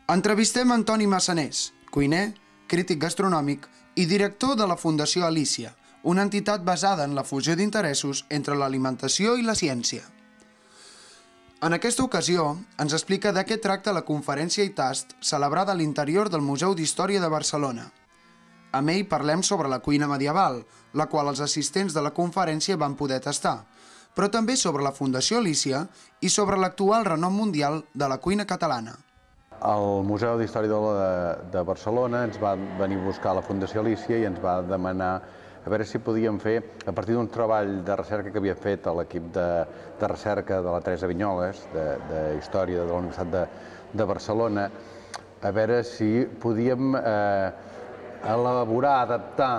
Entrevistem Antoni Massanés, cuiner, crític gastronòmic i director de la Fundació Alícia, una entitat basada en la fusió d'interessos entre l'alimentació i la ciència. En aquesta ocasió, ens explica de què tracta la conferència i tast celebrada a l'interior del Museu d'Història de Barcelona. Amb ell parlem sobre la cuina medieval, la qual els assistents de la conferència van poder tastar, però també sobre la Fundació Alícia i sobre l'actual renom mundial de la cuina catalana. El Museu d'Història de Barcelona ens va venir a buscar a la Fundació Alícia i ens va demanar a veure si podíem fer, a partir d'un treball de recerca que havia fet l'equip de recerca de la Teresa Vinyoles, d'Història de la Universitat de Barcelona, a veure si podíem elaborar, adaptar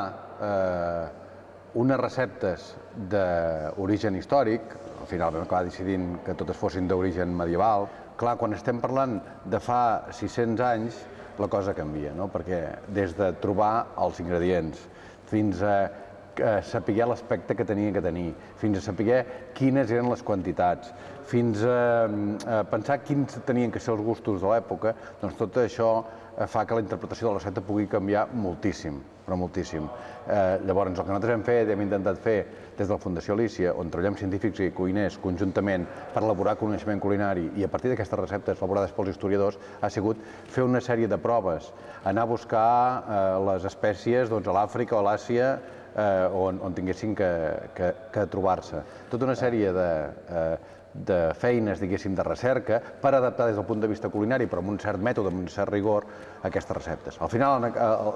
unes receptes d'origen històric. Al final vam acabar decidint que totes fossin d'origen medieval. Clar, quan estem parlant de fa 600 anys, la cosa canvia, no? Perquè des de trobar els ingredients, fins a saber l'aspecte que tenia que tenir, fins a saber quines eren les quantitats, fins a pensar quins tenien que ser els gustos de l'època, doncs tot això fa que la interpretació de la recepta pugui canviar moltíssim, però moltíssim. Llavors, el que nosaltres hem fet, hem intentat fer des de la Fundació Alícia, on treballem científics i cuiners conjuntament per elaborar coneixement culinari i a partir d'aquestes receptes elaborades pels historiadors ha sigut fer una sèrie de proves, anar a buscar les espècies a l'Àfrica o a l'Àsia on tinguessin que trobar-se. Tota una sèrie de feines, diguéssim, de recerca per adaptar des del punt de vista culinari, però amb un cert mètode, amb un cert rigor, aquestes receptes. Al final,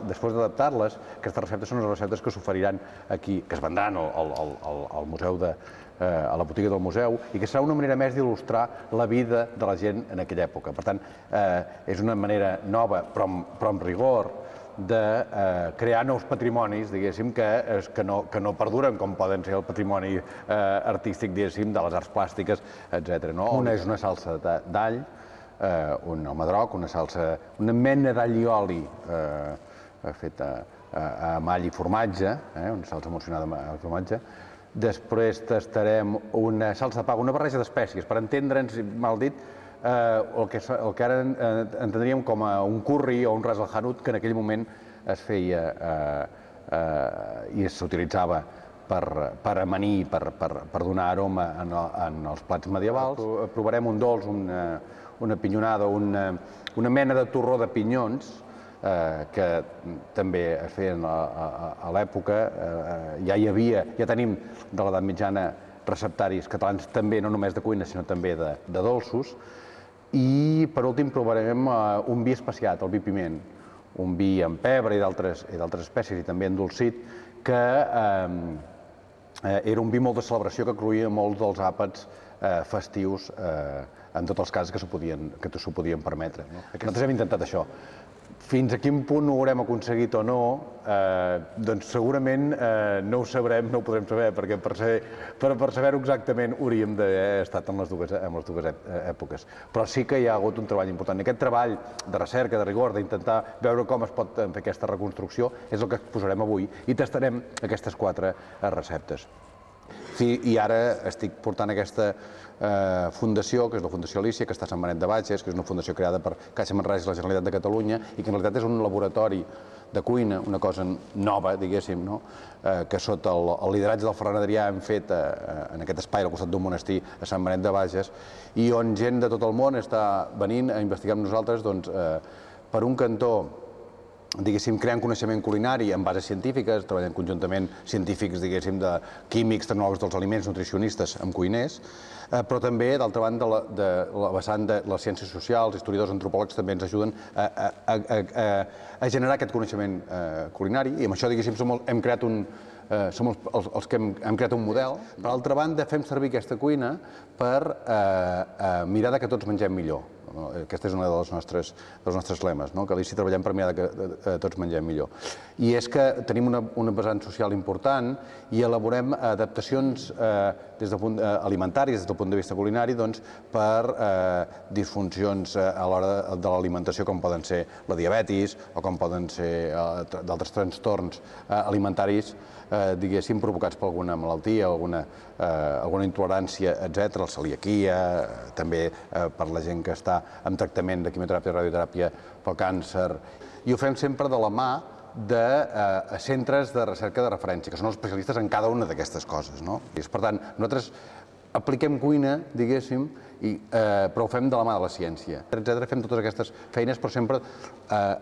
després d'adaptar-les, aquestes receptes són les receptes que s'oferiran aquí, que es vendran al museu, a la botiga del museu, i que serà una manera més d'il·lustrar la vida de la gent en aquella època. Per tant, és una manera nova, però amb rigor, de crear nous patrimonis, diguéssim, que no perduren, com poden ser el patrimoni artístic, diguéssim, de les arts plàstiques, etc. Una és una salsa d'all, un almedroc, una mena d'all i oli feta amb all i formatge, una salsa emulsionada amb formatge. Després tastarem una salsa de pa, una barreja d'espècies, per entendre'ns, mal dit, el que ara entendríem com un curri o un ras al hanout, que en aquell moment es feia i s'utilitzava per amanir, per donar aroma en els plats medievals. Provarem un dolç, una pinyonada, una mena de torró de pinyons, que també es feien a l'època. Ja tenim de l'edat mitjana receptaris catalans també, no només de cuina, sinó també de dolços. I per últim provarem un vi especiat, el vi piment, un vi amb pebre i d'altres espècies i també endolcit, que era un vi molt de celebració que incloïa molts dels àpats festius en tots els casos que s'ho podien permetre. Nosaltres hem intentat això. Fins a quin punt ho haurem aconseguit o no, doncs segurament no ho sabrem, no ho podrem saber, perquè per saber-ho exactament hauríem d'haver estat en les dues èpoques. Però sí que hi ha hagut un treball important. Aquest treball de recerca, de rigor, d'intentar veure com es pot fer aquesta reconstrucció, és el que exposarem avui i tastarem aquestes 4 receptes. I ara estic portant aquesta fundació, que és la Fundació Alícia, que està a Sant Benet de Bages, que és una fundació creada per Caixa Manresa i la Generalitat de Catalunya i que en realitat és un laboratori de cuina, una cosa nova, diguéssim, que sota el lideratge del Ferran Adrià hem fet en aquest espai al costat d'un monestir a Sant Benet de Bages i on gent de tot el món està venint a investigar amb nosaltres, per un cantó, diguéssim, creant coneixement culinari en bases científiques, treballant conjuntament científics, diguéssim, de químics, tecnòlegs dels aliments, nutricionistes amb cuiners, però també, d'altra banda, de la vessant de les ciències socials, historiadors, antropòlegs també ens ajuden a generar aquest coneixement culinari i amb això, diguéssim, som els que hem creat un model. Per altra banda, fem servir aquesta cuina per mirar que tots mengem millor. Aquest és un dels nostres lemes, que a l'ICI treballem per mirar que tots mengem millor. I és que tenim una vessant social important i elaborem adaptacions alimentàries des del punt de vista culinari per disfuncions a l'hora de l'alimentació com poden ser la diabetis o com poden ser d'altres trastorns alimentaris diguéssim, provocats per alguna malaltia, alguna intolerància, etc., la celiaquia, també per la gent que està amb tractament de quimioteràpia i radioteràpia pel càncer. I ho fem sempre de la mà de centres de recerca de referència, que són els especialistes en cada una d'aquestes coses. Per tant, nosaltres apliquem cuina, diguéssim, però ho fem de la mà de la ciència. Fem totes aquestes feines, però sempre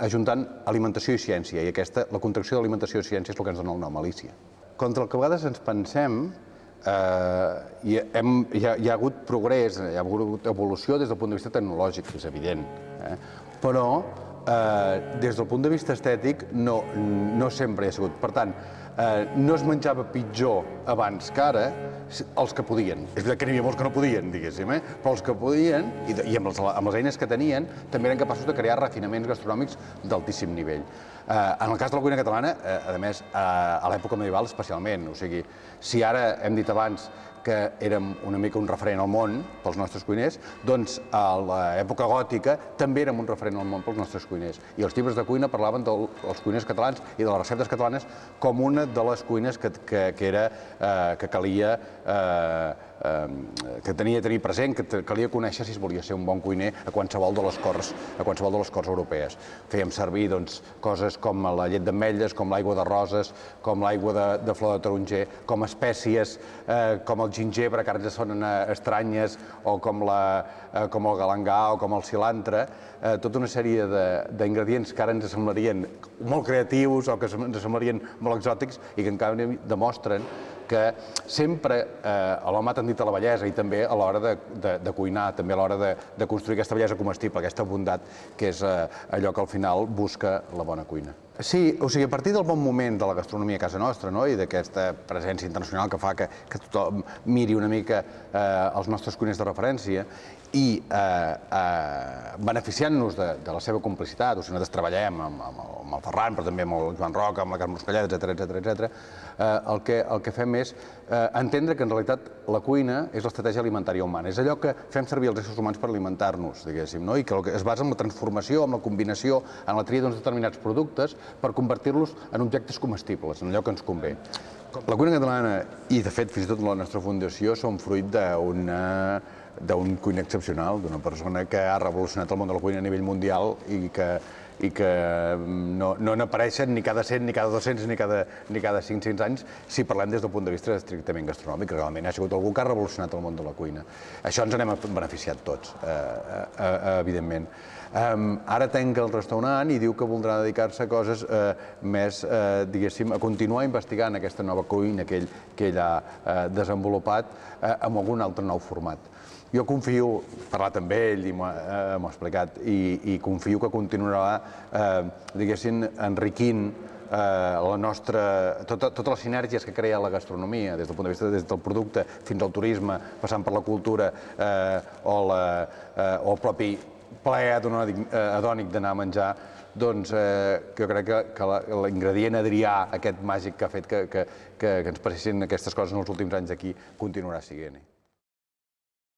ajuntant alimentació i ciència, i la contracció d'alimentació i ciència és el que ens dona el nom, Alícia. Contra el que a vegades ens pensem, hi ha hagut progrés, hi ha hagut evolució des del punt de vista tecnològic, és evident, però des del punt de vista estètic no sempre hi ha sigut. Per tant, no es menjava pitjor abans que ara els que podien. És veritat que n'hi havia molts que no podien, diguéssim, però els que podien, i amb les eines que tenien, també eren capaços de crear refinaments gastronòmics d'altíssim nivell. En el cas de la cuina catalana, a més, a l'època medieval especialment, o sigui, si ara hem dit abans que érem una mica un referent al món pels nostres cuiners, doncs a l'època gòtica també érem un referent al món pels nostres cuiners. I els llibres de cuina parlaven dels cuiners catalans i de les receptes catalanes com una de les cuines que calia que tenia de tenir present, que calia conèixer si es volia ser un bon cuiner a qualsevol de les corts europees. Fèiem servir coses com la llet d'ametlles, com l'aigua de roses, com l'aigua de flor de taronger, com espècies com el gingebre, que ara ens sonen estranyes, o com el galangà o com el cilantre, tota una sèrie d'ingredients que ara ens semblarien molt creatius o que ens semblarien molt exòtics i que en canvi demostren que sempre l'home ha tendit a la bellesa i també a l'hora de cuinar, també a l'hora de construir aquesta bellesa comestible, aquesta bondat, que és allò que al final busca la bona cuina. Sí, o sigui, a partir del bon moment de la gastronomia a casa nostra i d'aquesta presència internacional que fa que tothom miri una mica els nostres cuiners de referència i beneficiant-nos de la seva complicitat, o sigui, nosaltres treballem amb el Ferran, però també amb el Joan Roca, amb la Carme Ruscalleda, etcètera, el que fem és entendre que en realitat la cuina és l'estratègia alimentària humana, és allò que fem servir els éssers humans per alimentar-nos, diguéssim, i que es basa en la transformació, en la combinació, en la tria d'uns determinats productes per convertir-los en objectes comestibles, en allò que ens convé. La cuina catalana, i de fet fins i tot la nostra fundació, són fruit d'un cuiner excepcional, d'una persona que ha revolucionat el món de la cuina a nivell mundial i que no n'apareixen ni cada 100, ni cada 200, ni cada 500 anys si parlem des del punt de vista estrictament gastronòmic. Realment ha sigut algú que ha revolucionat el món de la cuina. Això ens n'hem beneficiat tots, evidentment. Ara tanca el restaurant i diu que voldrà dedicar-se a coses més, diguéssim, a continuar investigant aquesta nova cuina que ell ha desenvolupat amb algun altre nou format. Jo confio, he parlat amb ell i m'ho ha explicat, i confio que continuarà, diguéssim, enriquint totes les sinergies que crea la gastronomia, des del punt de vista des del producte fins al turisme, passant per la cultura o el propi plaer hedònic d'anar a menjar, doncs jo crec que l'ingredient adrià, aquest màgic que ha fet que ens passessin aquestes coses en els últims anys d'aquí, continuarà sent-hi.